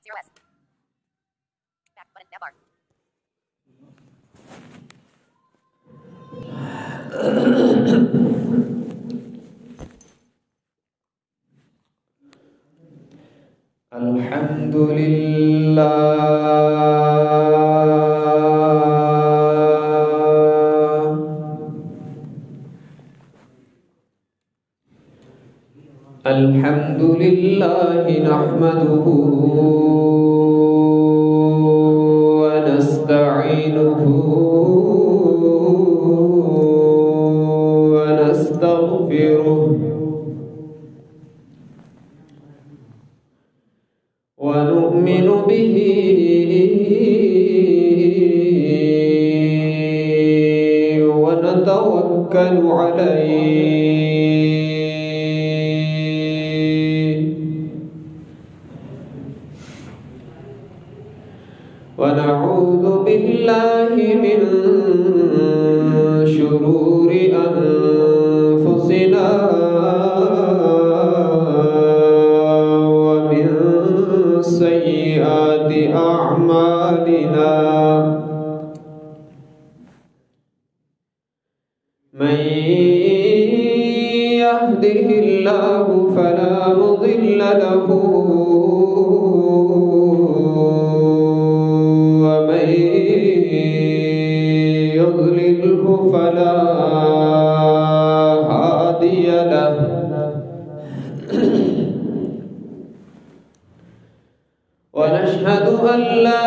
0S. Back button. Navbar. الحمد لله نحمده ونستعينه ونستغفره ونؤمن به ونتوكل عليه ونعوذ بالله من شرور أنفسنا ومن سيئات أعمالنا من يهده الله فلا مضل له ومن يضلله فلا هادي له ونشهد أن لا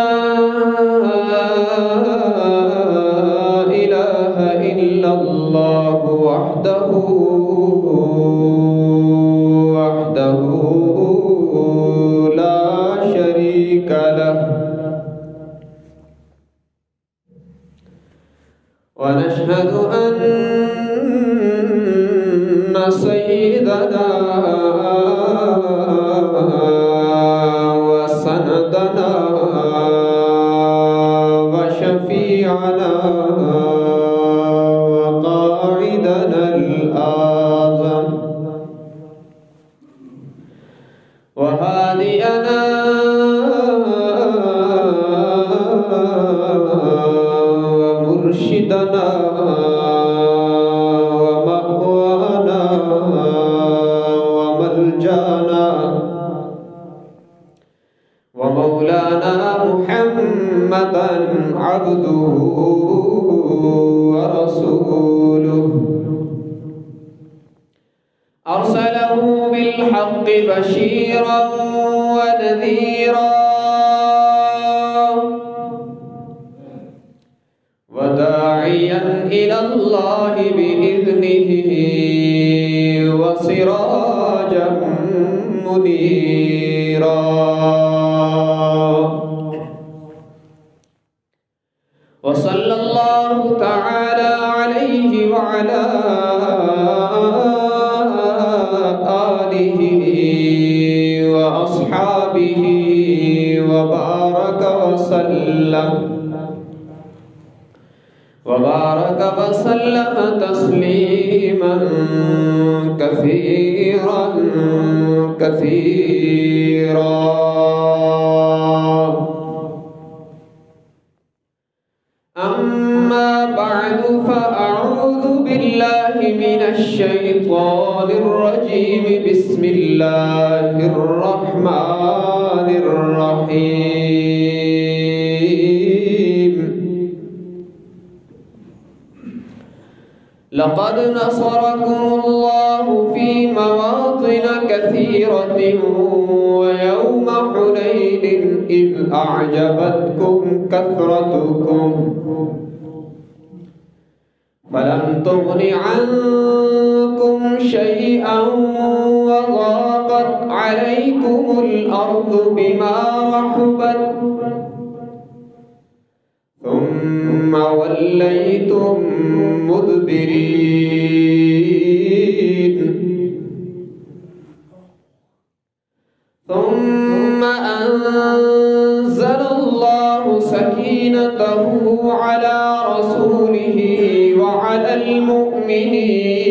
إله إلا الله وحده لا شريك له ونشهد أن سيدنا وسندنا وشفيعنا وقاعدنا الأعظم وهادينا ومرشدنا ومأوانا وملجانا ومولانا محمدا عبده ورسوله أرسله بالحق بشيرا ونذيرا وداعيا إلى الله بإذنه وسراجا منيرا وصلى الله تعالى عليه وعلى آله وأصحابه وبارك وسلم تسليما كثيرا أما بعد فأعوذ بالله من الشيطان الرجيم بسم الله الرحمن الرحيم لقد نصركم الله في مواطن كثيرة ويوم حنين إذ أعجبتكم كثرتكم فلم تغن عنكم شيئا وضاقت عليكم الأرض بما رحبت ثم وليتم مدبرين ثم أنزل الله سكينته على رسوله وعلى المؤمنين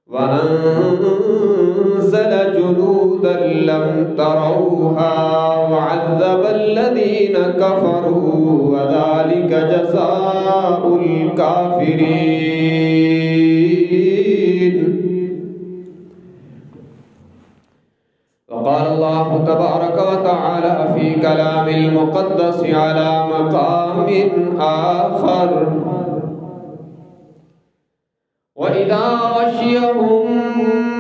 وأنزل جنودا جنودا لم تروها وعذب الذين كفروا وذلك جزاء الكافرين. وقال الله تبارك وتعالى في كلام المقدس على مقام آخر: وإذا غشيهم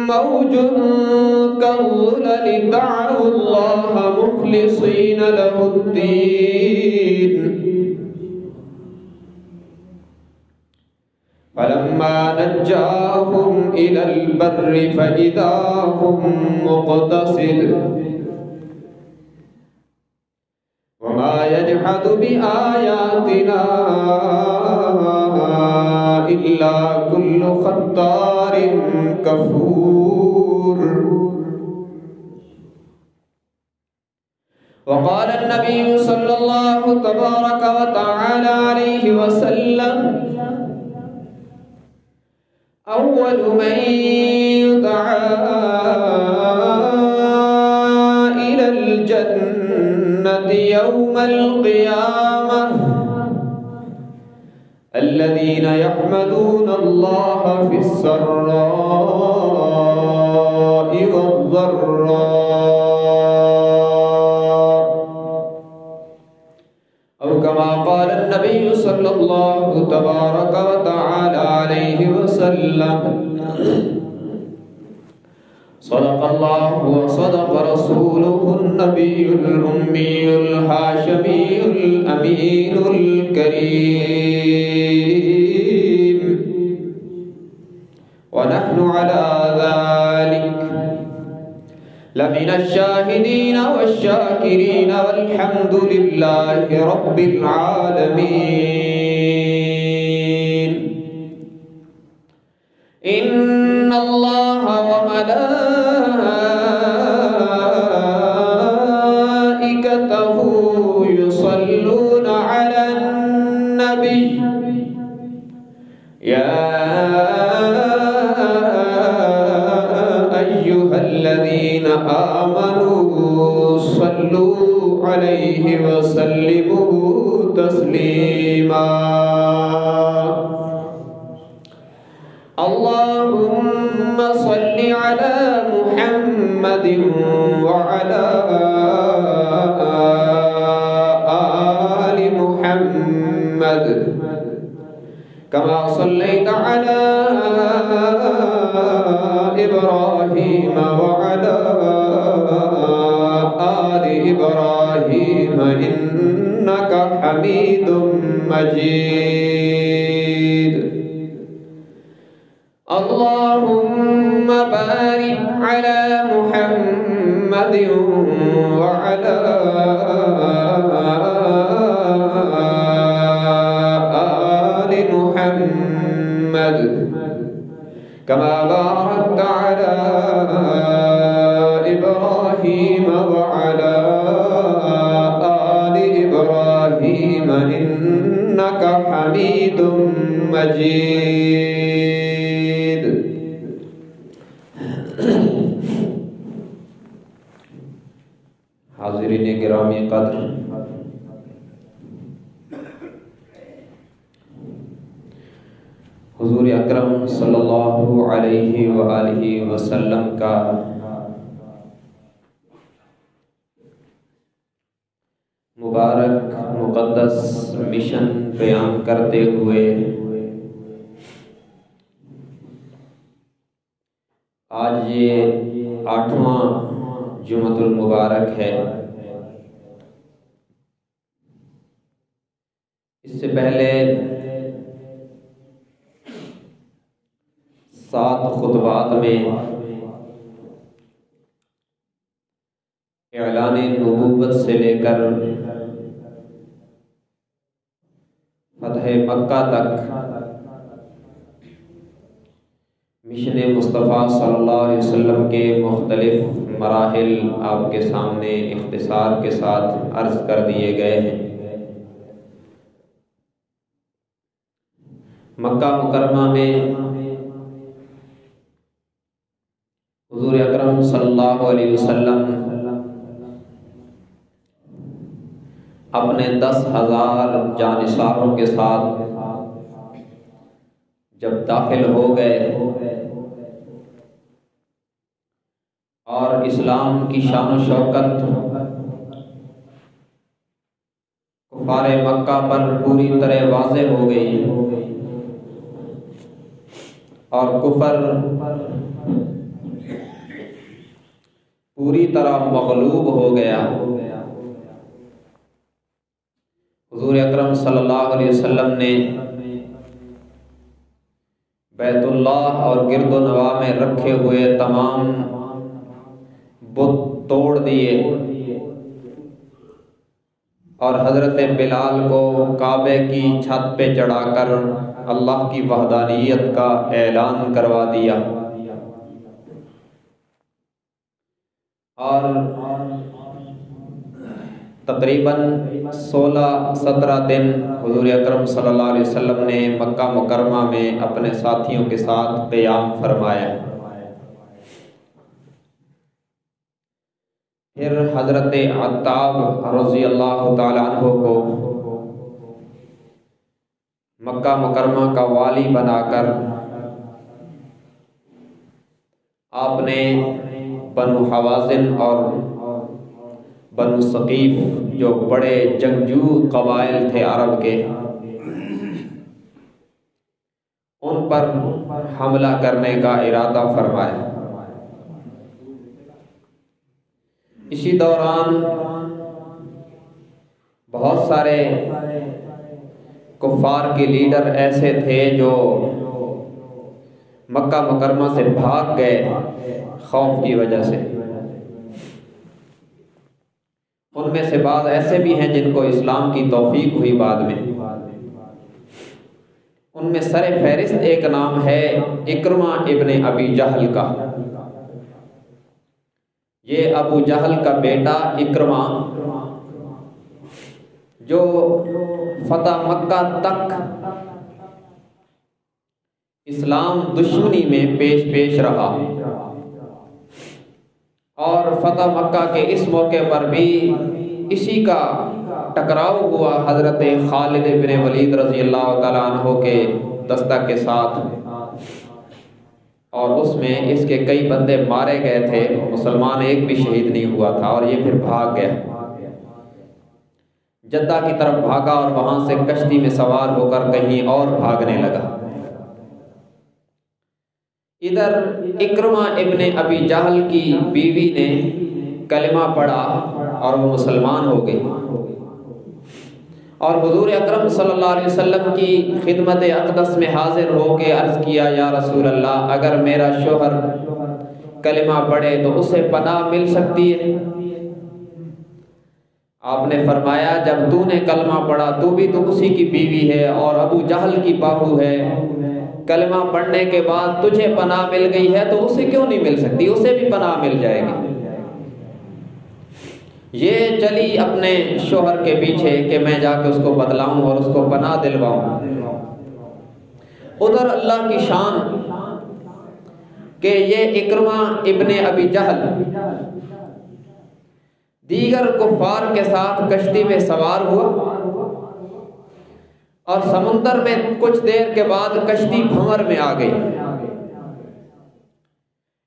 موج كالظلل دعوا الله مخلصين له الدين فلما نجاهم إلى البر فإذا هم مقتصدون وما يجحد بآياتنا إلا كل ختار كفور. وقال النبي صلى الله تبارك وتعالى عليه وسلم: أول من يدعى إلى الجنة يوم القيامة الذين يحمدون الله في السراء والضراء، أو كما قال النبي صلى الله تبارك وتعالى عليه وسلم: صدق الله وصدق رسوله النبي الأمي الهاشمي الأمين الكريم، ونحن على ذلك لمن الشاهدين والشاكرين والحمد لله رب العالمين. إن الله وملائكته يصلون على النبي يا أيها الذين آمنوا صلوا عليه وسلموا تسليما. اللهم صل على محمد وعلى آل محمد كما صليت على إبراهيم وعلى آل إبراهيم إنك حميد مجيد. اللهم بارك على محمد وعلى آل محمد كما باركت على إبراهيم وعلى آل إبراهيم إنك حميد مجيد. حاضرین گرامی قدر، حضور اکرم صلی اللہ علیہ وآلہ وسلم کا مبارک مقدس مشن بیان کرتے ہوئے آج یہ 8واں جمعۃ المبارک ہے۔ اس سے پہلے 7 خطبات میں اعلان نبوت سے لے کر فتح مکہ تک مشن مصطفیٰ صلی اللہ علیہ وسلم کے مختلف مراحل آپ کے سامنے اختصار کے ساتھ عرض کر دیے گئے ہیں۔ مکہ مکرمہ میں حضور اکرم صلی اللہ علیہ وسلم اپنے 10,000 جانثاروں کے ساتھ جب داخل ہو گئے اور اسلام کی شان و شوکت کفار مکہ پر پوری طرح واضح ہو گئی اور کفر پوری طرح مغلوب ہو گیا، حضور اکرم صلی اللہ علیہ وسلم نے بیت اللہ اور گرد و نواح میں رکھے ہوئے تمام بت توڑ دیے اور حضرت بلال کو کعبے کی چھت پہ چڑھا کر اللہ کی وحدانیت کا اعلان کروا دیا، اور تقریباً 16-17 دن حضور اکرم صلی اللہ علیہ وسلم نے مکہ مکرمہ میں اپنے ساتھیوں کے ساتھ قیام فرمایا۔ پھر حضرت عتاب رضی اللہ تعالیٰ عنہ کو مکہ مکرمہ کا والی بنا کر آپ نے بنو حوازن اور بنو ثقیف جو بڑے جنگجو قبائل تھے عرب کے، ان پر حملہ کرنے کا ارادہ فرمایا۔ اسی دوران بہت سارے کفار کے لیڈر ایسے تھے جو مکہ مکرمہ سے بھاگ گئے خوف کی وجہ سے، ان میں سے بعض ایسے بھی ہیں جن کو اسلام کی توفیق ہوئی بعد میں۔ ان میں سر فہرست ایک نام ہے اکرمہ ابن ابی جہل کا۔ یہ ابو جہل کا بیٹا اکرمہ جو فتح مکہ تک اسلام دشمنی میں پیش رہا، اور فتح مکہ کے اس موقع پر بھی اسی کا ٹکراؤ ہوا حضرت خالد بن ولید رضی اللہ تعالیٰ عنہ کے دستہ کے ساتھ، اور اس میں اس کے کئی بندے مارے گئے تھے، مسلمان ایک بھی شہید نہیں ہوا تھا، اور یہ پھر بھاگ گیا، جدہ کی طرف بھاگا اور وہاں سے کشتی میں سوار ہو کر کہیں اور بھاگنے لگا۔ ادھر اکرمہ ابن ابی جہل کی بیوی نے کلمہ پڑھا اور وہ مسلمان ہو گئی، اور حضور اکرم صلی اللہ علیہ وسلم کی خدمت اقدس میں حاضر ہو کے عرض کیا، یا رسول اللہ، اگر میرا شوہر کلمہ پڑھے تو اسے پناہ مل سکتی ہے؟ آپ نے فرمایا، جب تو نے کلمہ پڑھا تو بھی تو اسی کی بیوی ہے اور ابو جہل کی بہو ہے، کلمہ پڑھنے کے بعد تجھے پناہ مل گئی ہے تو اسے کیوں نہیں مل سکتی؟ اسے بھی پناہ مل جائے گی۔ یہ چلی اپنے شوہر کے پیچھے کہ میں جا کے اس کو بدلاؤں اور اس کو پناہ دلواؤں۔ ادھر اللہ کی شان کہ یہ اکرمہ ابن ابی جہل دیگر کفار کے ساتھ کشتی میں سوار ہوا، اور سمندر میں کچھ دیر کے بعد کشتی بھنور میں آ گئی۔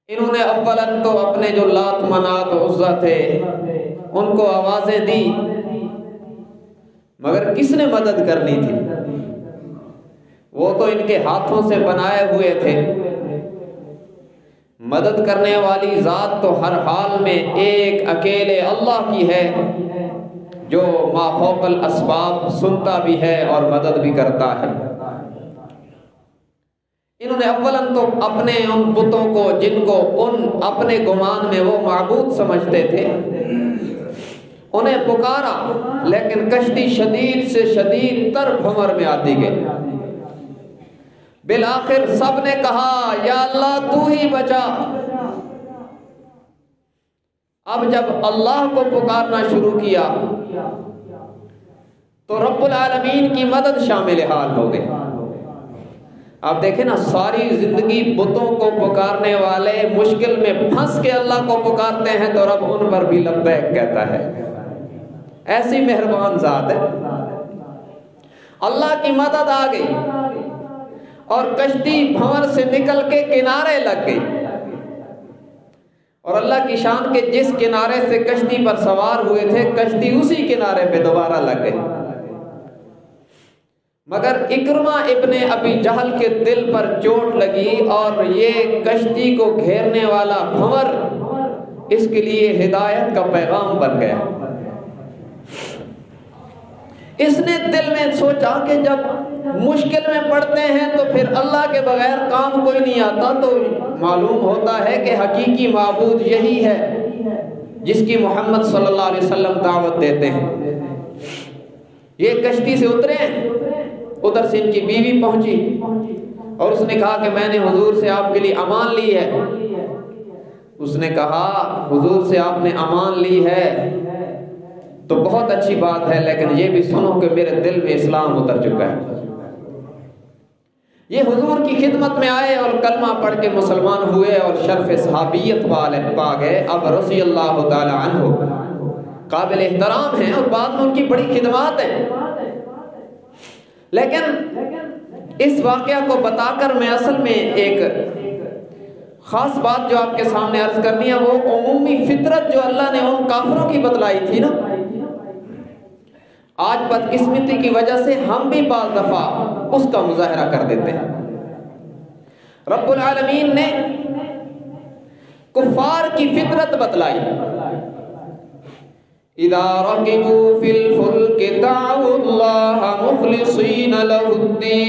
انہوں نے اولاً تو اپنے جو لات منات و عزا تھے ان کو آوازیں دی، مگر کس نے مدد کرنی تھی؟ وہ تو ان کے ہاتھوں سے بنائے ہوئے تھے۔ مدد کرنے والی ذات تو ہر حال میں ایک اکیلے اللہ کی ہے، جو ما فوق الاسباب سنتا بھی ہے اور مدد بھی کرتا ہے۔ انہوں نے اولاً تو اپنے ان بتوں کو، جن کو ان اپنے گمان میں وہ معبود سمجھتے تھے، انہیں پکارا، لیکن کشتی شدید سے شدید تر بھنور میں آتی گئی۔ بالآخر سب نے کہا، یا اللہ تو ہی بچا۔ اب جب اللہ کو پکارنا شروع کیا تو رب العالمین کی مدد شامل حال ہو گئی۔ آپ دیکھیں نا، ساری زندگی بتوں کو پکارنے والے مشکل میں پھنس کے اللہ کو پکارتے ہیں تو رب ان پر بھی لبیک کہتا ہے. ایسی مہربان ذات ہے. اللہ کی مدد آ گئی اور کشتی بھنور سے نکل کے کنارے لگ گئی، اور اللہ کی شان کے جس کنارے سے کشتی پر سوار ہوئے تھے کشتی اسی کنارے پہ دوبارہ لگ گئی. مگر اکرمہ ابن ابی جہل کے دل پر چوٹ لگی اور یہ کشتی کو گھیرنے والا بھنور اس کے لیے ہدایت کا پیغام بن گیا. اس نے دل میں سوچا کہ جب مشکل میں پڑتے ہیں تو پھر اللہ کے بغیر کام کوئی نہیں آتا، تو معلوم ہوتا ہے کہ حقیقی معبود یہی ہے جس کی محمد صلی اللہ علیہ وسلم دعوت دیتے ہیں. یہ کشتی سے اترے، ادھر سے ان کی بیوی پہنچی اور اس نے کہا کہ میں نے حضور سے آپ کے لیے امان لی ہے. اس نے کہا حضور سے آپ نے امان لی ہے تو بہت اچھی بات ہے، لیکن یہ بھی سنو کہ میرے دل میں اسلام اتر چکا ہے. یہ حضور کی خدمت میں آئے اور کلمہ پڑھ کے مسلمان ہوئے اور شرف صحابیت والے پا گئے. اب رضی اللہ تعالی عنہ قابل احترام ہیں اور بعد میں ان کی بڑی خدمات ہیں. لیکن اس واقعہ کو بتا کر میں اصل میں ایک خاص بات جو آپ کے سامنے عرض کرنی ہے، وہ عمومی فطرت جو اللہ نے ان کافروں کی بتلائی تھی نا، آج بدقسمتی کی وجہ سے ہم بھی بعض دفعہ اس کا مظاہرہ کر دیتے ہیں. رب العالمین نے کفار کی فطرت بتلائی. اذا ركبوا في الفلك دعوا الله مخلصين له الدين،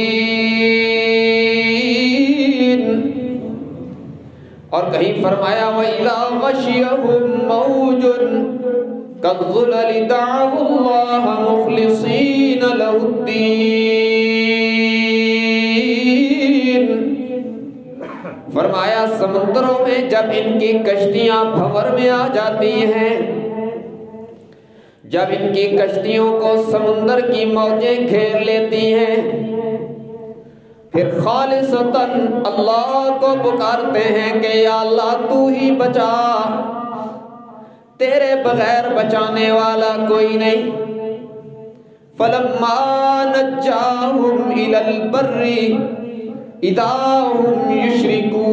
اور کہیں فرمایا وَإِذَا غَشِيَهُمْ مَوْجٌ كَالظُّلَلِ دَعَوُا اللَّهَ مُخْلِصِينَ لَهُ الدِّينَ. فرمایا سمندروں میں جب ان کی کشتیاں بھنور میں آ جاتی ہیں، جب ان کی کشتیوں کو سمندر کی موجیں گھیر لیتی ہیں، پھر خالصتاً اللہ کو پکارتے ہیں کہ یا اللہ تو ہی بچا، تیرے بغیر بچانے والا کوئی نہیں. فَلَمَّا نَجَّاهُمْ إِلَى الْبَرِّ إِذَا هُمْ يُشْرِكُونَ.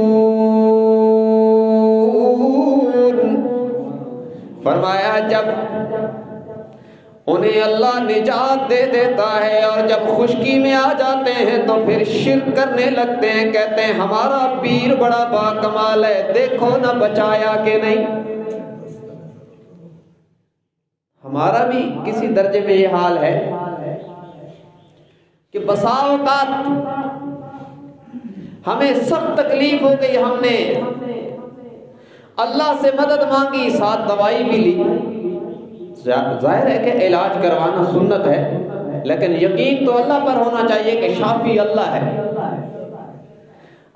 فرمایا جب انہیں اللہ نجات دے دیتا ہے اور جب خشکی میں آ جاتے ہیں تو پھر شرک کرنے لگتے ہیں، کہتے ہیں ہمارا پیر بڑا باکمال ہے، دیکھو نہ بچایا کہ نہیں. ہمارا بھی کسی درجے میں یہ حال ہے کہ بسا اوقات ہمیں سخت تکلیف ہو گئی، ہم نے اللہ سے مدد مانگی، ساتھ دوائی بھی لی. ظاہر ہے کہ علاج کروانا سنت ہے، لیکن یقین تو اللہ پر ہونا چاہیے کہ شافی اللہ ہے.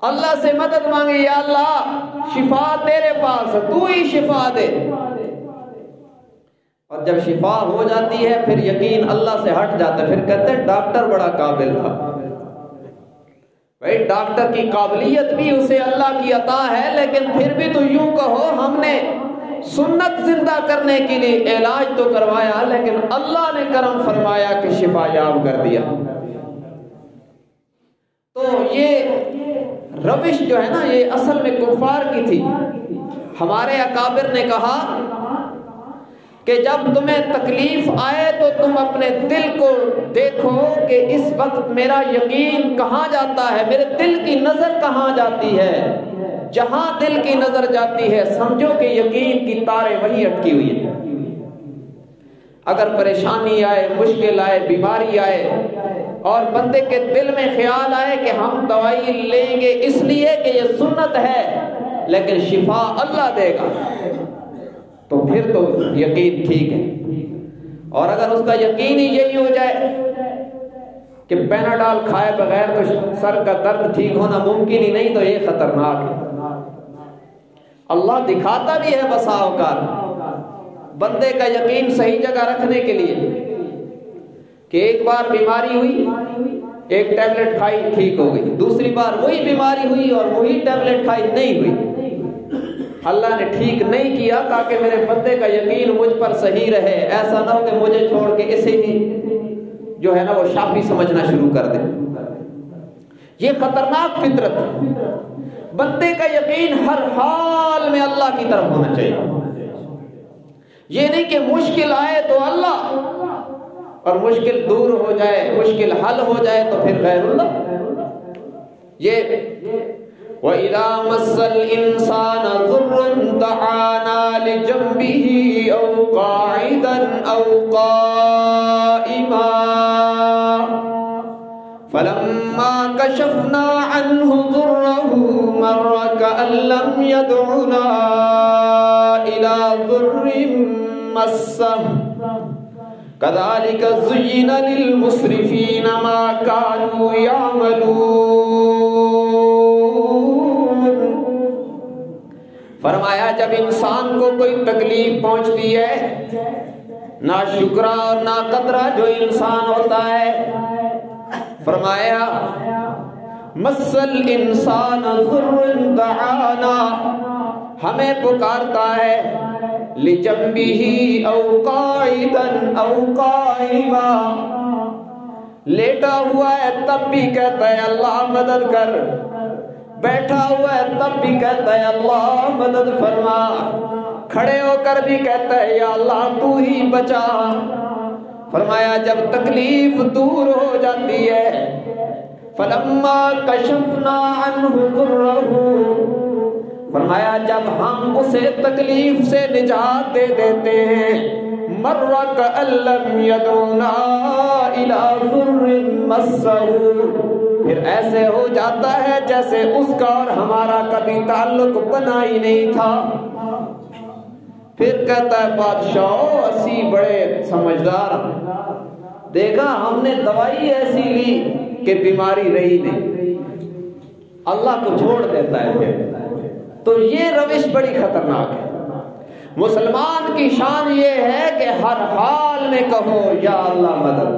اللہ سے مدد مانگی، یا اللہ شفا تیرے پاس، تو ہی شفا دے. اور جب شفا ہو جاتی ہے پھر یقین اللہ سے ہٹ جاتا ہے، پھر کہتے ہیں ڈاکٹر بڑا قابل تھا. بھائی ڈاکٹر کی قابلیت بھی اسے اللہ کی عطا ہے، لیکن پھر بھی تو یوں کہو ہم نے سنت زندہ کرنے کے لیے علاج تو کروایا، لیکن اللہ نے کرم فرمایا کہ شفا یاب کر دیا. تو یہ روش جو ہے نا، یہ اصل میں کفار کی تھی. ہمارے اکابر نے کہا کہ جب تمہیں تکلیف آئے تو تم اپنے دل کو دیکھو کہ اس وقت میرا یقین کہاں جاتا ہے، میرے دل کی نظر کہاں جاتی ہے. جہاں دل کی نظر جاتی ہے سمجھو کہ یقین کی تاریں وہیں اٹکی ہوئی ہیں. اگر پریشانی آئے، مشکل آئے، بیماری آئے اور بندے کے دل میں خیال آئے کہ ہم دوائی لیں گے اس لیے کہ یہ سنت ہے لیکن شفا اللہ دے گا، تو پھر تو یقین ٹھیک ہے. اور اگر اس کا یقین ہی یہی ہو جائے کہ پیناڈال کھائے بغیر تو سر کا درد ٹھیک ہونا ممکن ہی نہیں، تو یہ خطرناک ہے. اللہ دکھاتا بھی ہے بسا اوقات بندے کا یقین صحیح جگہ رکھنے کے لیے کہ ایک بار بیماری ہوئی، ایک ٹیبلٹ کھائی ٹھیک ہو گئی، دوسری بار وہی بیماری ہوئی اور وہی ٹیبلٹ کھائی نہیں ہوئی۔ اللہ نے ٹھیک نہیں کیا تاکہ میرے بندے کا یقین مجھ پر صحیح رہے، ایسا نہ ہو کہ مجھے چھوڑ کے اسے ہی جو ہے نا وہ شافی سمجھنا شروع کر دے۔ یہ خطرناک فطرت ہے۔ بندے کا یقین ہر حال میں اللہ کی طرف ہونا چاہیے۔ یہ نہیں کہ مشکل آئے تو اللہ اور مشکل دور ہو جائے، مشکل حل ہو جائے تو پھر غیر اللہ۔ یہ وَإِذَا مَسَّ الْإِنسَانَ ضُرٌّ دَعَانَا لِجَنبِهِ أَوْ قَاعِدًا أَوْ قَائِمًا فَلَمَّا كَشَفْنَا عَنْهُ ضُرَّهُ مَرَّ كَأَن لَّمْ يَدْعُنَا إِلَى ضُرٍّ مَّسَّهُ كَذَلِكَ زُيِّنَ لِلْمُسْرِفِينَ مَا كَانُوا يَعْمَلُونَ۔ فرمایا جب انسان کو کوئی تکلیف پہنچتی ہے، ناشکرا اور ناقدرہ جو انسان ہوتا ہے، فرمایا مَسَّ الْإِنسَانَ ضُرٌّ دَعَانَا، ہمیں پکارتا ہے لِجَنبِهِ أَوْ قَاعِدًا أَوْ قَائِمًا، لیٹا ہوا ہے تب بھی کہتا ہے اللہ مدد کر، بیٹھا ہوا ہے تب بھی کہتا ہے اللہ مدد فرما، کھڑے ہو کر بھی کہتا ہے یا اللہ تو ہی بچا۔ فرمایا جب تکلیف دور ہو جاتی ہے، فَلَمَّا كَشَفْنَا عَنْهُ ضُرَّهُ، فرمایا جب ہم اسے تکلیف سے نجات دے دیتے ہیں، مَرَّ كَأَن لَّمْ يَدْعُنَا إِلَى ضُرٍّ مَّسَّهُ، پھر ایسے ہو جاتا ہے جیسے اس کا اور ہمارا کبھی تعلق بنا ہی نہیں تھا۔ پھر کہتا ہے بادشاہ اسی بڑے سمجھدار، دیکھا ہم نے دوائی ایسی لی کہ بیماری رہی نہیں، اللہ کو چھوڑ دیتا ہے پھر۔ تو یہ روش بڑی خطرناک ہے۔ مسلمان کی شان یہ ہے کہ ہر حال میں کہو یا اللہ مدد،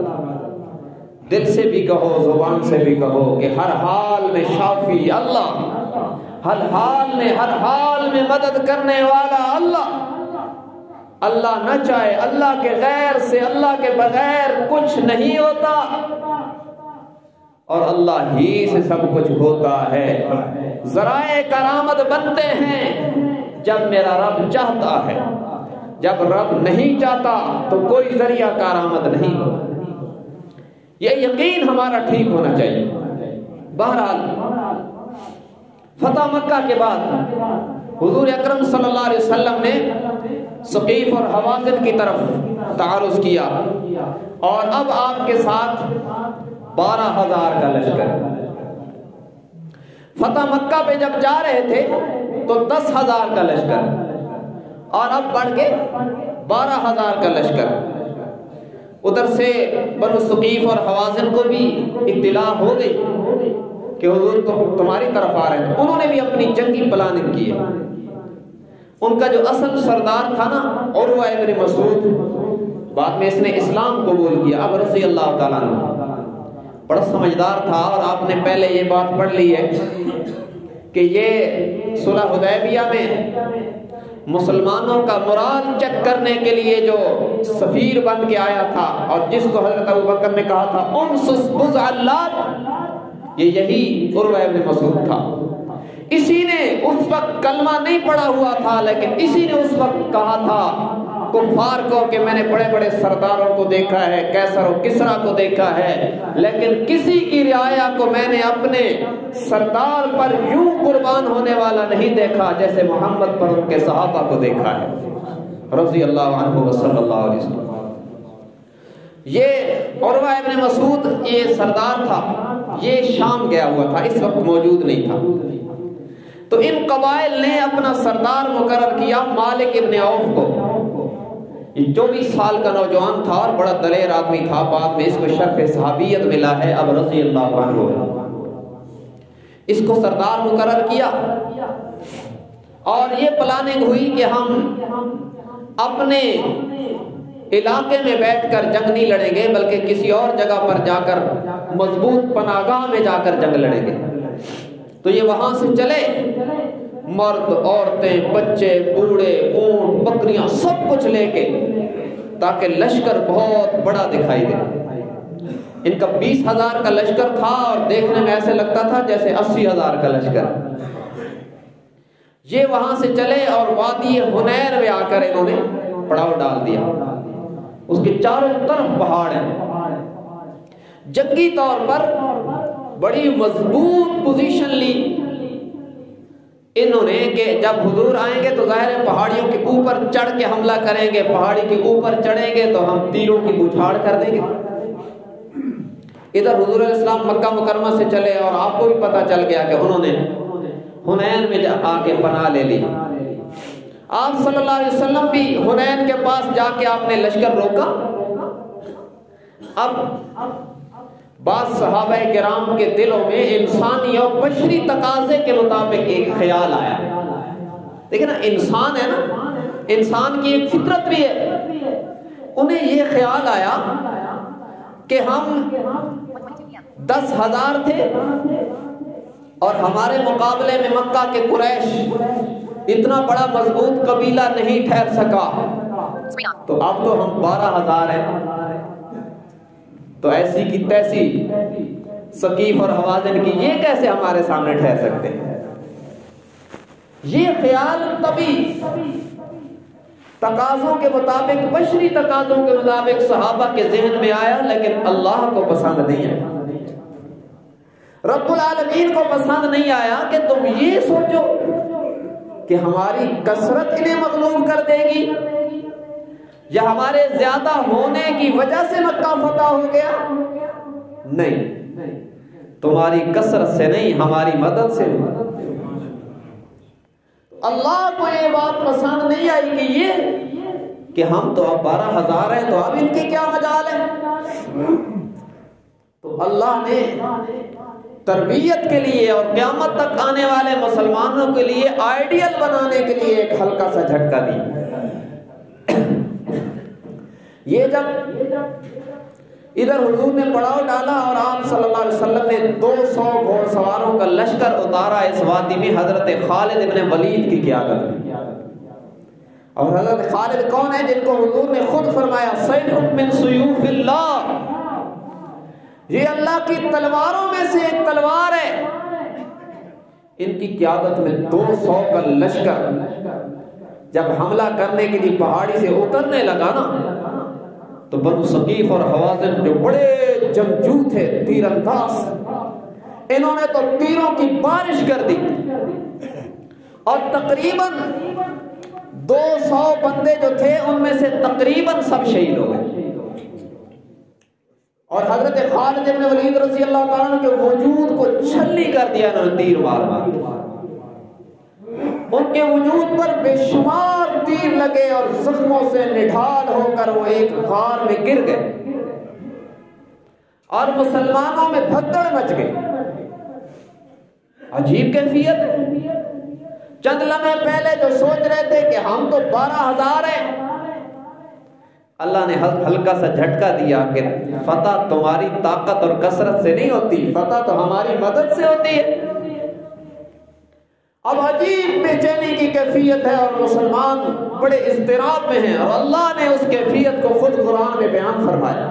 دل سے بھی کہو زبان سے بھی کہو کہ ہر حال میں شافی اللہ، ہر حال میں مدد کرنے والا اللہ۔ اللہ نہ چاہے، اللہ کے غیر سے، اللہ کے بغیر کچھ نہیں ہوتا، اور اللہ ہی سے سب کچھ ہوتا ہے۔ ذرائع کرامت بنتے ہیں جب میرا رب چاہتا ہے، جب رب نہیں چاہتا تو کوئی ذریعہ کرامت نہیں ہوتا۔ یہ یقین ہمارا ٹھیک ہونا چاہیے۔ بہرحال فتح مکہ کے بعد حضور اکرم صلی اللہ علیہ وسلم نے ثقیف اور حوازن کی طرف تعارض کیا، اور اب آپ کے ساتھ 12,000 کا لشکر۔ فتح مکہ پہ جب جا رہے تھے تو 10,000 کا لشکر، اور اب بڑھ کے 12,000 کا لشکر۔ ادھر سے بنو ثقیف اور حوازن کو بھی اطلاع ہو گئی کہ حضور تمہاری طرف آ رہے ہیں، انہوں نے بھی اپنی جنگی پلاننگ کی ہے۔ ان کا جو اصل سردار تھا نا عروہ ابن مسعود، بعد میں اس نے اسلام قبول کیا، اب رضی اللہ تعالیٰ عنہ، بڑا سمجھدار تھا، اور آپ نے پہلے یہ بات پڑھ لی ہے کہ یہ صلح حدیبیہ میں مسلمانوں کا مورال چیک کرنے کے لیے جو سفیر بن کے آیا تھا، اور جس کو حضرت ابوبکر نے کہا تھا انصص بضع اللات، یہی عروہ ابن مسعود تھا۔ اسی نے اس وقت کلمہ نہیں پڑھا ہوا تھا، لیکن اسی نے اس وقت کہا تھا کفار کو کہ میں نے بڑے بڑے سرداروں کو دیکھا ہے، کیسر و کسرا کو دیکھا ہے، لیکن کسی کی رعایا کو میں نے اپنے سردار پر یوں قربان ہونے والا نہیں دیکھا جیسے محمد پر ان کے صحابہ کو دیکھا ہے، رضی اللہ عنہ وصلی اللہ علیہ وسلم۔ یہ عروہ ابن مسعود یہ سردار تھا، یہ شام گیا ہوا تھا، اس وقت موجود نہیں تھا۔ تو ان قبائل نے اپنا سردار مقرر کیا مالک ابن عوف کو۔ یہ 24 سال کا نوجوان تھا اور بڑا دلیر آدمی تھا، بعد میں اس کو شرف صحابیت ملا ہے، اب رضی اللہ عنہ اس کو سردار مقرر کیا، اور یہ پلاننگ ہوئی کہ ہم اپنے علاقے میں بیٹھ کر جنگ نہیں لڑیں گے، بلکہ کسی اور جگہ پر جا کر مضبوط پناہگاہ میں جا کر جنگ لڑیں گے۔ تو یہ وہاں سے چلے، مرد، عورتیں، بچے، بوڑھے، اونٹ، بکریاں، سب کچھ لے کے، تاکہ لشکر بہت بڑا دکھائی دے۔ ان کا 20,000 کا لشکر تھا اور دیکھنے میں ایسے لگتا تھا جیسے 80,000 کا لشکر۔ یہ وہاں سے چلے اور وادی حنین میں آ کر انہوں نے پڑاؤ ڈال دیا۔ اس کے چاروں طرف پہاڑ ہیں، جنگی طور پر بڑی مضبوط پوزیشن لی انہوں نے کہ جب حضور آئیں گے تو ظاہر ہے پہاڑیوں کے اوپر چڑھ کے حملہ کریں گے، پہاڑی کے اوپر چڑھیں گے تو ہم تیروں کی بوچھاڑ کر دیں گے۔ ادھر حضور علیہ السلام مکہ مکرمہ سے چلے اور آپ کو بھی پتہ چل گیا کہ انہوں نے حنین میں آ کے پناہ لے لی۔ آپ صلی اللہ علیہ وسلم بھی حنین کے پاس جا کے آپ نے لشکر روکا۔ اب بعض صحابہ کرام کے دلوں میں انسانی اور بشری تقاضے کے مطابق ایک خیال آیا۔ دیکھیں نا، انسان ہے نا، انسان کی ایک فطرت بھی ہے۔ انہیں یہ خیال آیا کہ ہم 10,000 تھے اور ہمارے مقابلے میں مکہ کے قریش اتنا بڑا مضبوط قبیلہ نہیں ٹھہر سکا، تو اب تو ہم 12,000 ہیں، تو ایسی کی تیسی ثقیف اور حوازن کی یہ کیسے ہمارے سامنے ٹھہر سکتے ہیں؟ یہ خیال تبھی تقاضوں کے مطابق، بشری تقاضوں کے مطابق صحابہ کے ذہن میں آیا، لیکن اللہ کو پسند نہیں آیا، رب العالمین کو پسند نہیں آیا کہ تم یہ سوچو کہ ہماری کثرت انہیں مغلوب کر دے گی یا ہمارے زیادہ ہونے کی وجہ سے مکہ فتح ہو گیا۔ نہیں، تمہاری کثرت سے نہیں، ہماری مدد سے۔ اللہ کو یہ بات پسند نہیں آئی کہ یہ کہ ہم تو اب 12,000 ہیں، تو اب ان کی کیا مجال ہے۔ تو اللہ نے تربیت کے لیے اور قیامت تک آنے والے مسلمانوں کے لیے آئیڈیل بنانے کے لیے ایک ہلکا سا جھٹکا دی۔ یہ جب ادھر حضور نے پڑاؤ ڈالا اور آپ صلی اللہ علیہ وسلم نے 200 گھوڑ سواروں کا لشکر اتارا اس وادی میں حضرت خالد ابن ولید کی قیادت میں۔ اور حضرت خالد کون ہے؟ جن کو حضور نے خود فرمایا سیف من سیوف اللہ، یہ اللہ کی تلواروں میں سے ایک تلوار ہے۔ ان کی قیادت میں 200 کا لشکر جب حملہ کرنے کے لیے پہاڑی سے اترنے لگا نا، تو بنو ثقیف اور حوازن جو بڑے جنگجو تھے، تیر انداز، انہوں نے تو تیروں کی بارش کر دی اور تقریباً 200 بندے جو تھے ان میں سے تقریباً سب شہید ہو گئے۔ اور حضرت خالد بن ولید رضی اللہ تعالیٰ عنہ کے وجود کو چھلی کر دیا انہوں نے تیر مار مار۔ ان کے وجود پر بے شمار تیر لگے اور زخموں سے نڈھال ہو کر وہ ایک غار میں گر گئے اور مسلمانوں میں بھگدڑ مچ گئی۔ عجیب کیفیت ہے۔ چند لمحے پہلے جو سوچ رہے تھے کہ ہم تو 12,000 ہیں، اللہ نے ہلکا سا جھٹکا دیا کہ فتح تمہاری طاقت اور کثرت سے نہیں ہوتی، فتح تو ہماری مدد سے ہوتی ہے۔ اب عجیب بے چینی کی کیفیت ہے اور مسلمان بڑے اضطراب میں ہیں، اور اللہ نے اس کیفیت کو خود قرآن میں بیان فرمایا۔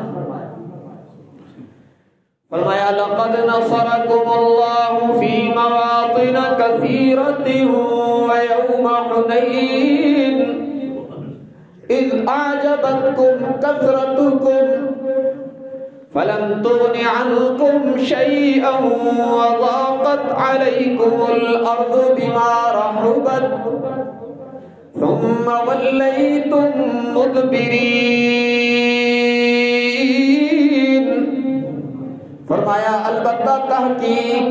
فرمایا لقد نصركم الله في مواطن كثيرة ويوم حنين إذ أعجبتكم كثرتكم فلم تغن عنكم شيئا وضاقت عليكم الأرض بما رحبت ثم وليتم مدبرين۔ فرمایا البتہ تحقیق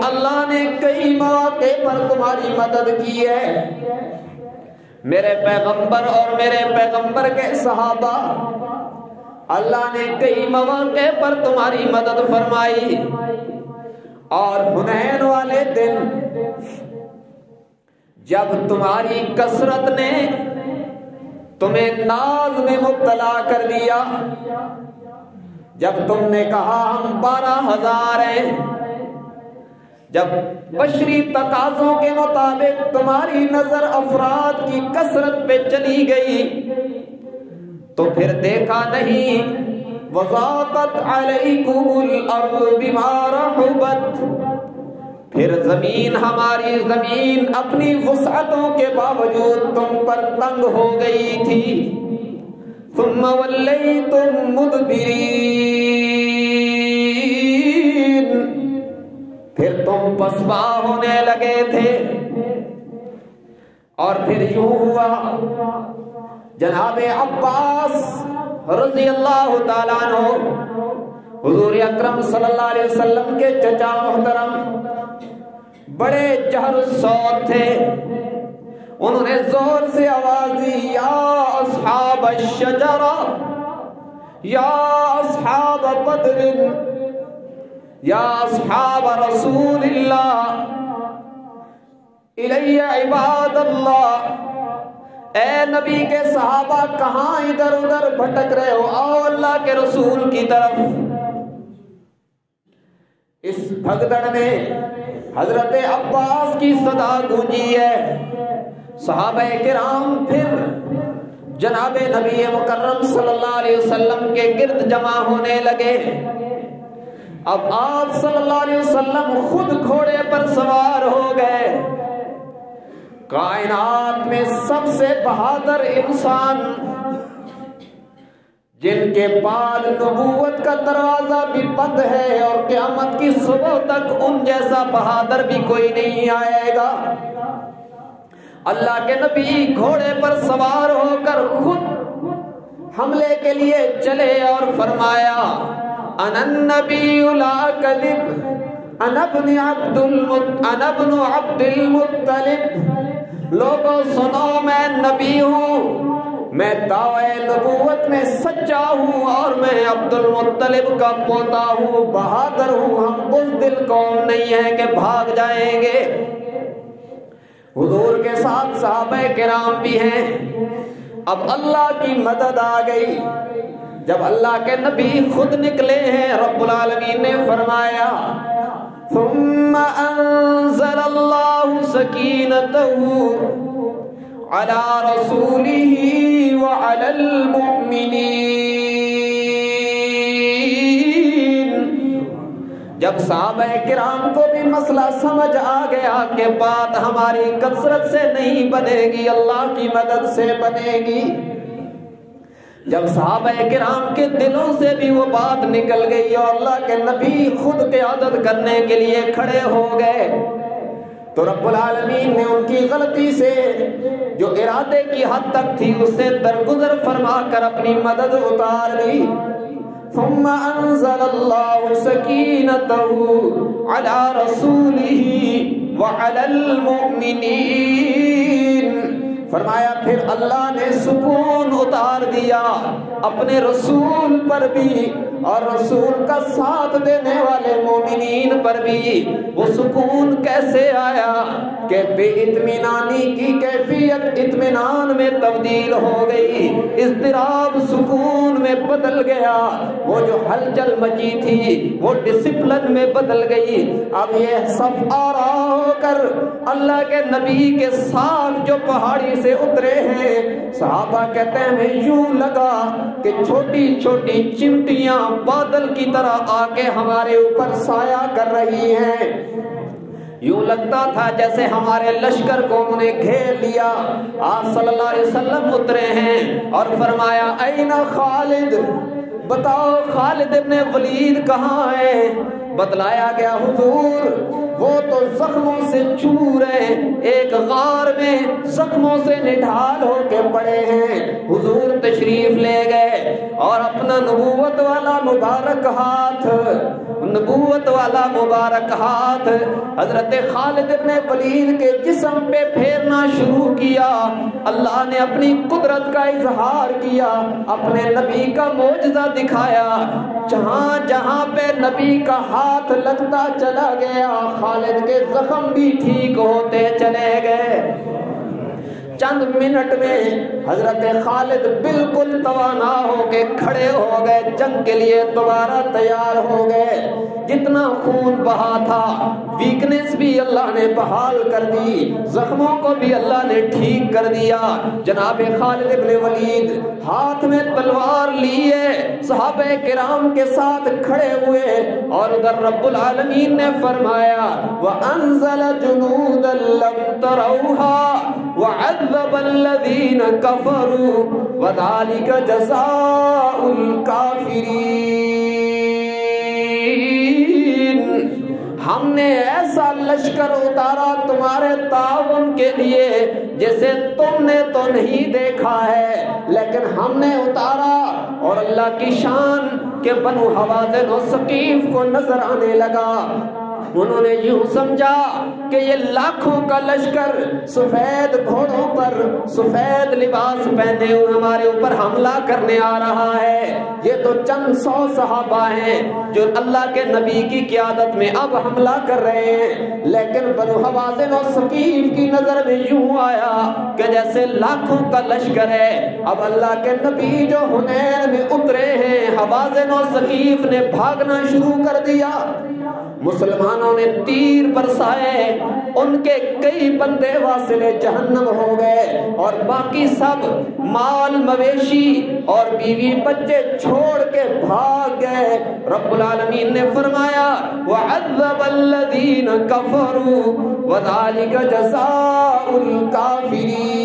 اللہ نے کئی مواقع پر تمہاری مدد کی ہے، میرے پیغمبر اور میرے پیغمبر کے صحابہ، اللہ نے کئی مواقع پر تمہاری مدد فرمائی۔ اور حنین والے دن جب تمہاری کثرت نے تمہیں ناز میں مبتلا کر دیا، جب تم نے کہا ہم 12,000 ہیں، جب بشری تقاضوں کے مطابق تمہاری نظر افراد کی کثرت پہ چلی گئی، تو پھر دیکھا نہیں وَضَاقَتْ عَلَيْكُمُ الْأَرْضُ بِمَا رَحُبَتْ، پھر زمین، ہماری زمین اپنی وسعتوں کے باوجود تم پر تنگ ہو گئی تھی۔ ثُمَّ وَلَّيْتُم مُدْبِرِينَ، پھر تم پسپا ہونے لگے تھے۔ اور پھر یوں ہوا، جناب عباس رضی اللہ تعالیٰ عنہ حضور اکرم صلی اللہ علیہ وسلم کے چچا محترم بڑے جہر الصوت تھے، انہوں نے زور سے آواز دی، یا اصحاب الشجرہ، یا اصحاب بدر، یا اصحاب رسول اللہ، الی عباد اللہ، اے نبی کے صحابہ کہاں ادھر ادھر بھٹک رہے ہو، آؤ اللہ کے رسول کی طرف۔ اس بھگدڑ میں حضرت عباس کی صدا گونجی ہے، صحابہ کرام پھر جناب نبی مکرم صلی اللہ علیہ وسلم کے گرد جمع ہونے لگے۔ اب آپ صلی اللہ علیہ وسلم خود گھوڑے پر سوار ہو گئے۔ کائنات میں سب سے بہادر انسان، جن کے بعد نبوت کا دروازہ بھی بند ہے اور قیامت کی صبح تک ان جیسا بہادر بھی کوئی نہیں آئے گا، اللہ کے نبی گھوڑے پر سوار ہو کر خود حملے کے لیے چلے اور فرمایا، انا النبی لا کذب، انا ابن عبد المطلب، لوگوں سنو میں نبی ہوں، میں دعوی نبوت میں سچا ہوں اور میں عبد المطلب کا پوتا ہوں، بہادر ہوں، ہم بزدل قوم نہیں ہے کہ بھاگ جائیں گے۔ حضور کے ساتھ صحابہ کرام بھی ہیں۔ اب اللہ کی مدد آ گئی، جب اللہ کے نبی خود نکلے ہیں، رب العالمین نے فرمایا ثم انزل اللہ سکینتہ علی رسولہ وعلی المؤمنین، جب صحابہ کرام کو بھی مسئلہ سمجھ آ گیا کہ بات ہماری کثرت سے نہیں بنے گی، اللہ کی مدد سے بنے گی، جب صحابہ کرام کے دلوں سے بھی وہ بات نکل گئی اور اللہ کے نبی خود قیادت کرنے کے لیے کھڑے ہو گئے، تو رب العالمین نے ان کی غلطی سے جو ارادے کی حد تک تھی اس سے درگزر فرما کر اپنی مدد اتار دی۔ ثم انزل اللہ سکینتہ علی رسولہ وعلی المؤمنین، فرمایا پھر اللہ نے سکون اتار دیا اپنے رسول پر بھی اور رسول کا ساتھ دینے والے مومنین پر بھی۔ وہ سکون کیسے آیا کہ بے اطمینانی کی کیفیت اطمینان میں تبدیل ہو گئی، اضطراب سکون میں بدل گیا، وہ جو ہلچل مچی تھی وہ ڈسپلن میں بدل گئی۔ اب یہ سب آ رہا ہو کر اللہ کے نبی کے ساتھ جو پہاڑی سے اترے ہیں، صحابہ کہتے ہیں ہمیں یوں لگا کہ چھوٹی چھوٹی چمٹیاں بادل کی طرح آ کے ہمارے اوپر سایہ کر رہی ہیں، یوں لگتا تھا جیسے ہمارے لشکر کو انہوں نے گھیر لیا۔ آپ صلی اللہ علیہ وسلم اترے ہیں اور فرمایا این خالد، بتاؤ خالد ابن ولید کہاں ہے؟ بتلایا گیا حضور وہ تو زخموں سے چور ہیں، ایک غار میں زخموں سے نڈھال ہو کے پڑے ہیں۔ حضور تشریف لے گئے اور اپنا نبوت والا مبارک ہاتھ حضرت خالد ابن ولید کے جسم پہ پھیرنا شروع کیا۔ اللہ نے اپنی قدرت کا اظہار کیا، اپنے نبی کا معجزہ دکھایا، جہاں جہاں پہ نبی کا ہاتھ لگتا چلا گیا خالد کے زخم بھی ٹھیک ہوتے چلے گئے۔ چند منٹ میں حضرت خالد بالکل توانا ہو کے کھڑے ہو گئے، جنگ کے لیے دوبارہ تیار ہو گئے۔ جتنا خون بہا تھا، ویکنس بھی اللہ نے بحال کر دی، زخموں کو بھی اللہ نے ٹھیک کر دیا۔ جناب خالد ابن ولید ہاتھ میں تلوار لیے صحابہ کرام کے ساتھ کھڑے ہوئے، اور ادھر رب العالمین نے فرمایا وَأَنزَلَ جُنُودًا لَّمْ تَرَوْهَا وَعَذَّبَ الَّذِينَ كَفَرُوا وَذَلِكَ جَزَاءُ الْكَافِرِينَ۔ ہم نے ایسا لشکر اتارا تمہارے تعاون کے لیے جیسے تم نے تو نہیں دیکھا ہے، لیکن ہم نے اتارا، اور اللہ کی شان کہ بنو حوازن و ثقیف کو نظر آنے لگا۔ انہوں نے یوں سمجھا کہ یہ لاکھوں کا لشکر سفید گھوڑوں پر سفید لباس پہنے ہوئے ہمارے اوپر حملہ کرنے آ رہا ہے، یہ تو چند سو صحابہ ہیں جو اللہ کے نبی کی قیادت میں اب حملہ کر رہے ہیں۔ لیکن بنو حوازن و ثقیف کی نظر میں یوں آیا کہ جیسے لاکھوں کا لشکر ہے۔ اب اللہ کے نبی جو حنین میں اترے ہیں، حوازن و ثقیف نے بھاگنا شروع کر دیا۔ مسلمانوں نے تیر برسائے، ان کے کئی بندے واصل جہنم ہو گئے، اور باقی سب مال مویشی اور بیوی بچے چھوڑ کے بھاگ گئے۔ رب العالمین نے فرمایا وَعَذَّبَ الَّذِينَ كَفَرُوا وَذَلِكَ جَزَاءُ الْكَافِرِينَ۔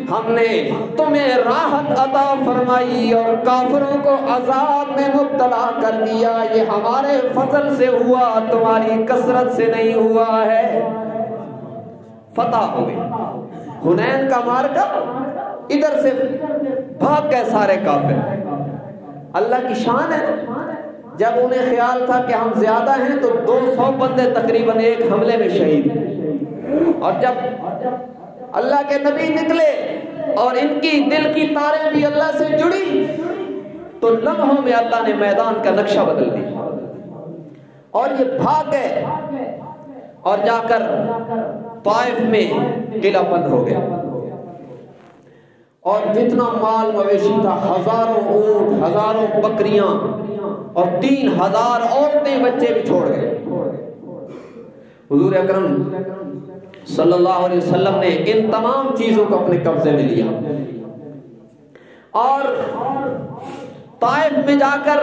ہم نے تمہیں راحت عطا فرمائی اور کافروں کو عذاب میں مبتلا کر دیا، یہ ہمارے فضل سے ہوا، تمہاری کثرت سے نہیں ہوا ہے۔ فتح ہو گئی حنین کا مارکا، ادھر سے بھاگ گئے سارے کافر۔ اللہ کی شان ہے، جب انہیں خیال تھا کہ ہم زیادہ ہیں تو 200 بندے تقریباً ایک حملے میں شہید، اور جب اللہ کے نبی نکلے اور ان کی دل کی تاریں بھی اللہ سے جڑی تو لمحوں میں اللہ نے میدان کا نقشہ بدل دیا، اور یہ بھاگ گئے اور جا کر طائف میں قلعہ بند ہو گیا، اور جتنا مال مویشی تھا، ہزاروں اونٹ، ہزاروں بکریاں اور 3000 عورتیں بچے بھی چھوڑ گئے۔ حضور اکرم صلی اللہ علیہ وسلم نے ان تمام چیزوں کو اپنے قبضے میں لیا، اور طائف میں جا کر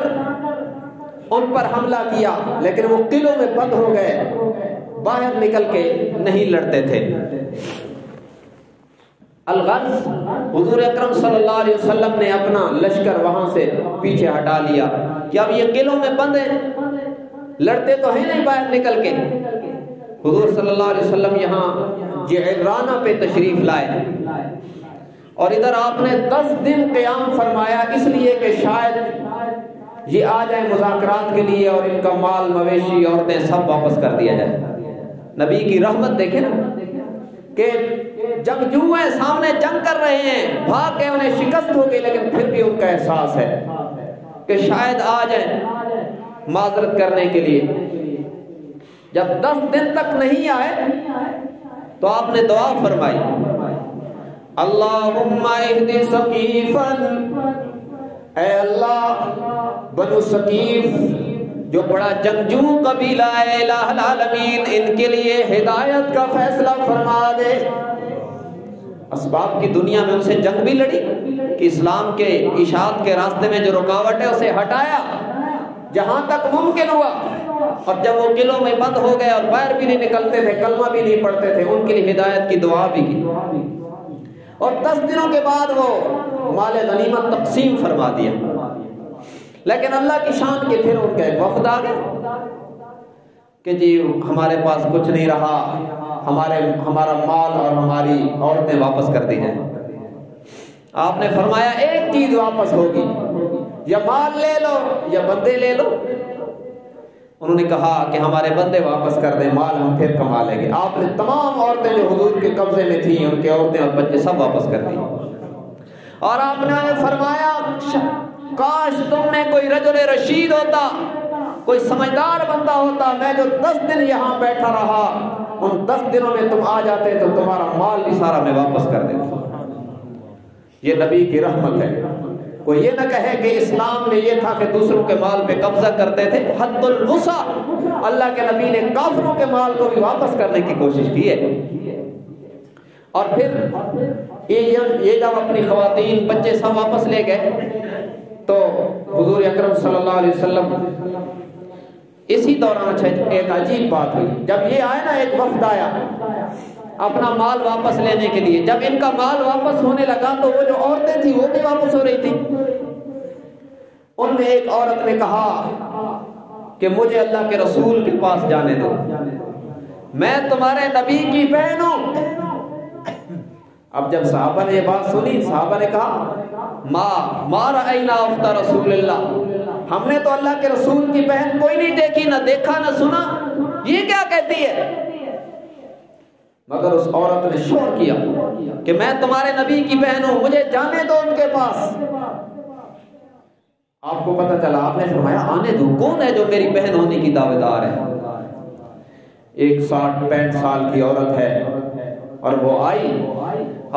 ان پر حملہ کیا، لیکن وہ قلعوں میں بند ہو گئے، باہر نکل کے نہیں لڑتے تھے۔ الغرض حضور اکرم صلی اللہ علیہ وسلم نے اپنا لشکر وہاں سے پیچھے ہٹا لیا کہ اب یہ قلعوں میں بند ہیں، لڑتے تو ہیں نہیں باہر نکل کے۔ حضور صلی اللہ علیہ وسلم یہاں جعرانہ پہ تشریف لائے، اور ادھر آپ نے 10 دن قیام فرمایا، اس لیے کہ شاید یہ آ جائے مذاکرات کے لیے اور ان کا مال مویشی عورتیں سب واپس کر دیا جائے۔ نبی کی رحمت دیکھیں نا کہ جنگجو ہیں، سامنے جنگ کر رہے ہیں، بھاگ کے انہیں شکست ہو گئی، لیکن پھر بھی ان کا احساس ہے کہ شاید آ جائیں معذرت کرنے کے لیے۔ جب 10 دن تک نہیں آئے تو آپ نے دعا فرمائی اللہم اہد ثقیفا، اے اللہ بنو ثقیف جو بڑا جنگجو قبیلہ ہے، الہ العالمین ان کے لیے ہدایت کا فیصلہ فرما دے۔ اسباب کی دنیا میں ان سے جنگ بھی لڑی کہ اسلام کے اشاعت کے راستے میں جو رکاوٹ ہے اسے ہٹایا جہاں تک ممکن ہوا، اور جب وہ قلعوں میں بند ہو گئے اور باہر بھی نہیں نکلتے تھے، کلمہ بھی نہیں پڑھتے تھے، ان کے لیے ہدایت کی دعا بھی کی، اور 10 دنوں کے بعد وہ مال غنیمت تقسیم فرما دیا۔ لیکن اللہ کی شان کے پھر ان کا ایک وفد آ گیا کہ جی ہمارے پاس کچھ نہیں رہا، ہمارا مال اور ہماری عورتیں واپس کر دی جائیں۔ آپ نے فرمایا ایک چیز واپس ہوگی، یا مال لے لو یا بندے لے لو۔ انہوں نے کہا کہ ہمارے بندے واپس کر دیں، مال ہم پھر کما لیں گے۔ آپ نے تمام عورتیں جو حضور کے قبضے میں تھیں، ان کے عورتیں اور بچے سب واپس کر دی، اور آپ نے فرمایا کاش تم میں کوئی رجل رشید ہوتا، کوئی سمجھدار بندہ ہوتا، میں جو 10 دن یہاں بیٹھا رہا ان 10 دنوں میں تم آ جاتے تو تمہارا مال بھی سارا میں واپس کر دیتا۔ یہ نبی کی رحمت ہے۔ کوئی یہ نہ کہے کہ اسلام میں یہ تھا کہ دوسروں کے مال پہ قبضہ کرتے تھے، حد الوسع، اللہ کے نبی نے کافروں کے مال کو بھی واپس کرنے کی کوشش کی ہے۔ اور پھر یہ جب اپنی خواتین بچے سب واپس لے گئے تو حضور اکرم صلی اللہ علیہ وسلم اسی دوران ایک عجیب بات ہوئی۔ جب یہ آئے نا، ایک وفد آیا اپنا مال واپس لینے کے لیے، جب ان کا مال واپس ہونے لگا تو وہ جو عورتیں تھیں وہ بھی واپس ہو رہی تھی۔ ان میں ایک عورت نے کہا کہ مجھے اللہ کے رسول کے پاس جانے دو، میں تمہارے نبی کی بہن ہوں۔ اب جب صحابہ نے یہ بات سنی، صحابہ نے کہا ما رأینا اخت رسول اللہ، ہم نے تو اللہ کے رسول کی بہن کوئی نہیں دیکھی، نہ دیکھا نہ سنا، یہ کیا کہتی ہے؟ مگر اس عورت نے شور کیا کہ میں تمہارے نبی کی بہن ہوں، مجھے جانے دو ان کے پاس۔ آپ کو پتہ چلا، آپ نے فرمایا آنے دو، کون ہے جو میری بہن ہونے کی دعوے دار ہے؟ ایک 60-65 سال کی عورت ہے، اور وہ آئی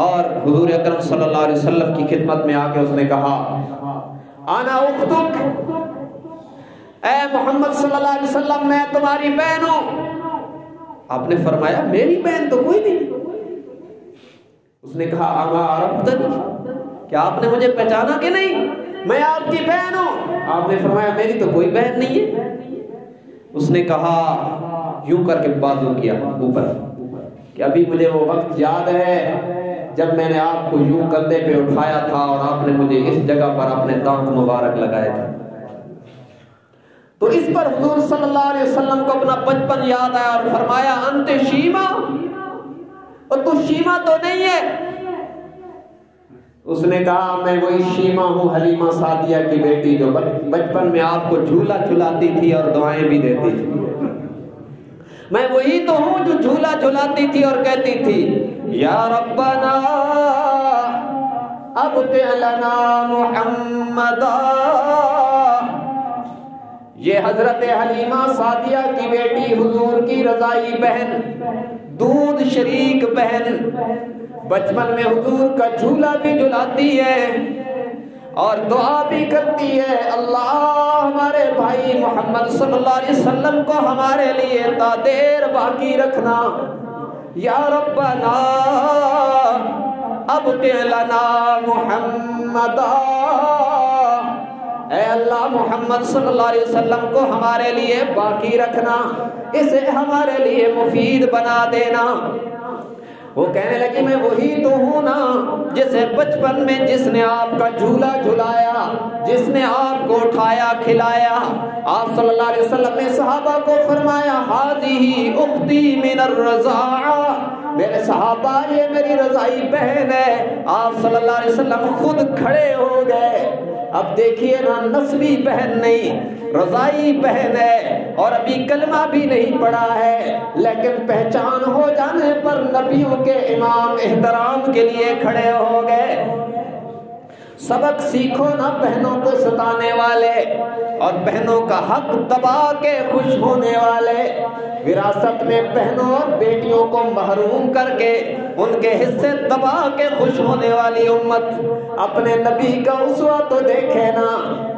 اور حضور اکرم صلی اللہ علیہ وسلم کی خدمت میں آ کے اس نے کہا انا اختک، اے محمد صلی اللہ علیہ وسلم میں تمہاری بہن ہوں۔ آپ نے فرمایا میری بہن تو کوئی نہیں۔ اس نے کہا اما عرفتنی، کیا آپ نے مجھے پہچانا کہ نہیں؟ میں آپ کی بہن ہوں۔ آپ نے فرمایا میری تو کوئی بہن نہیں ہے۔ اس نے کہا، یوں کر کے بازو کیا اوپر، کہ ابھی مجھے وہ وقت یاد ہے جب میں نے آپ کو یوں کندھے پہ اٹھایا تھا اور آپ نے مجھے اس جگہ پر اپنے دانت مبارک لگائے تھے۔ تو اس پر حضور صلی اللہ علیہ وسلم کو اپنا بچپن یاد آیا اور فرمایا انت شیما، اور تو شیما تو نہیں ہے۔ اس نے کہا میں وہی شیما ہوں، حلیمہ سعدیہ کی بیٹی، جو بچپن میں آپ کو جھولا جھلاتی تھی اور دعائیں بھی دیتی تھی۔ میں وہی تو ہوں جو جھولا جھلاتی تھی اور کہتی تھی یا ربنا ابتع لنا محمدا۔ یہ حضرت حلیمہ سعدیہ کی بیٹی، حضور کی رضائی بہن، دودھ شریک بہن، بچپن میں حضور کا جھولا بھی جھلاتی ہے اور دعا بھی کرتی ہے، اللہ ہمارے بھائی محمد صلی اللہ علیہ وسلم کو ہمارے لیے تا دیر باقی رکھنا، یا ربنا ابقِ لنا محمدا، اے اللہ محمد صلی اللہ علیہ وسلم کو ہمارے لیے باقی رکھنا، اسے ہمارے لیے مفید بنا دینا۔ وہ کہنے لگی میں وہی تو ہوں نا جسے بچپن میں جس نے آپ کا جھولا جھلایا، جس نے آپ کو اٹھایا کھلایا۔ آپ صلی اللہ علیہ وسلم نے صحابہ کو فرمایا ہذہ اختی من الرضاعہ، میرے صحابہ یہ میری رضائی بہن ہے۔ آپ صلی اللہ علیہ وسلم خود کھڑے ہو گئے۔ اب دیکھیے نا، نسبی بہن نہیں، رضائی بہن ہے، اور ابھی کلمہ بھی نہیں پڑھا ہے، لیکن پہچان ہو جانے پر نبیوں کے امام احترام کے لیے کھڑے ہو گئے۔ سبق سیکھو نا بہنوں کو ستانے والے اور بہنوں کا حق دبا کے خوش ہونے والے، وراثت میں بہنوں اور بیٹیوں کو محروم کر کے ان کے حصے دبا کے خوش ہونے والی امت۔ اپنے نبی کا اسوہ تو دیکھے نا،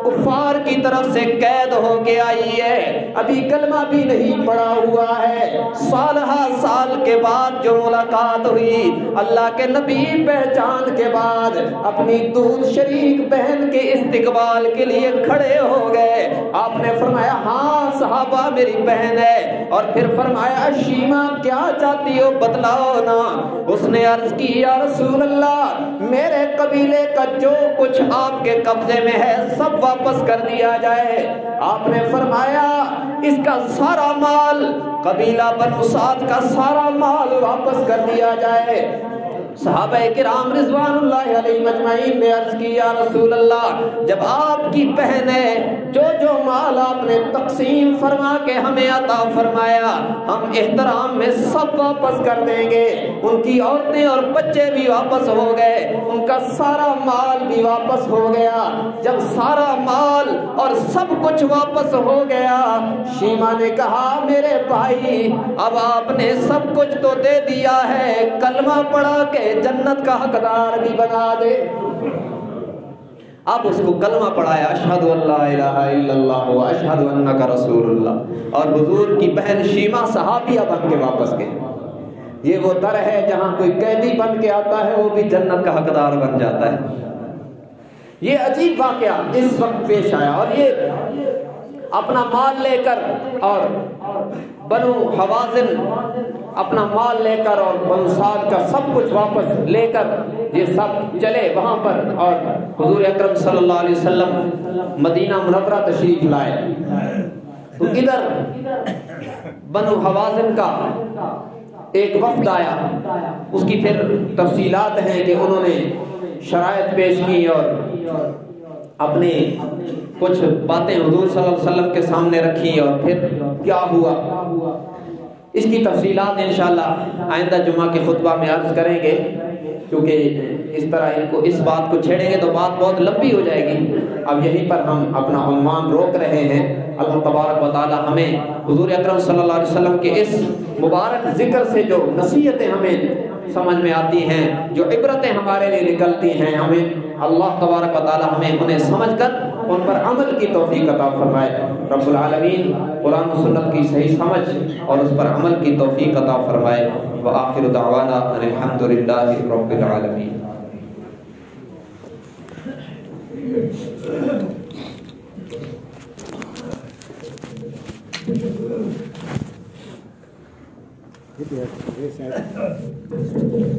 کفار کی طرف سے قید ہو کے آئی ہے، ابھی کلمہ بھی نہیں پڑا ہوا ہے، سالہ سال کے بعد جو ملاقات ہوئی، اللہ کے نبی پہچان کے بعد اپنی دودھ شریک بہن کے استقبال کے لیے کھڑے ہو گئے۔ آپ نے فرمایا ہاں صحابہ میری بہن ہے، اور پھر فرمایا شیما کیا چاہتی ہو بتلاؤ نا۔ اس نے عرض کی یا رسول اللہ میرے قبیلے کا جو کچھ آپ کے قبضے میں ہے سب واپس کر دیا جائے۔ آپ نے فرمایا اس کا سارا مال، قبیلہ بنو سعد کا سارا مال واپس کر دیا جائے۔ صحابہ کرام رضوان اللہ علیہم اجمعین نے عرض کی یا رسول اللہ جب آپ کی بہن ہے جو مال آپ نے تقسیم فرما کے ہمیں عطا فرمایا ہم احترام میں سب واپس کر دیں گے، ان کی عورتیں اور بچے بھی واپس ہو گئے، ان کا سارا مال بھی واپس ہو گیا۔ جب سارا مال اور سب کچھ واپس ہو گیا شیما نے کہا میرے بھائی اب آپ نے سب کچھ تو دے دیا ہے، کلمہ پڑھا کے جنت کا حقدار بھی بنا دے۔ اب اس کو کلمہ پڑھایا اشہد ان لا الہ الا اللہ و اشہد انک رسول اللہ، اور حضور کی بہن شیما صحابیہ بن کے واپس گئے۔ یہ وہ در ہے جہاں کوئی قیدی بن کے آتا ہے وہ بھی جنت کا حقدار بن جاتا ہے۔ یہ عجیب واقعہ اس وقت پیش آیا، اور یہ اپنا مال لے کر اور بنو حوازن اپنا مال لے کر اور بنو سعد کا سب کچھ واپس لے کر یہ سب چلے وہاں پر، اور حضور اکرم صلی اللہ علیہ وسلم مدینہ منورہ تشریف لائے۔ تو ادھر بنو حوازن کا ایک وفد آیا، اس کی پھر تفصیلات ہیں کہ انہوں نے شرائط پیش کی اور اپنے کچھ باتیں حضور صلی اللہ علیہ وسلم کے سامنے رکھی، اور پھر کیا ہوا اس کی تفصیلات انشاءاللہ آئندہ جمعہ کے خطبہ میں عرض کریں گے، کیونکہ اس طرح اس بات کو چھیڑیں گے تو بات بہت لمبی ہو جائے گی۔ اب یہیں پر ہم اپنا عنوان روک رہے ہیں۔ اللہ تبارک و تعالی ہمیں حضور اکرم صلی اللہ علیہ وسلم کے اس مبارک ذکر سے جو نصیحتیں ہمیں سمجھ میں آتی ہیں، جو عبرتیں ہمارے لیے نکلتی ہیں، ہمیں اللہ تبارک و تعالی ہمیں انہیں سمجھ کر ان پر عمل کی توفیق عطا فرمائے۔ رب العالمین قرآن و سنت کی صحیح سمجھ اور اس پر عمل کی توفیق عطا فرمائے۔ وآخر دعوانا ان الحمد للہ رب العالمین۔ Yes, yes, yes.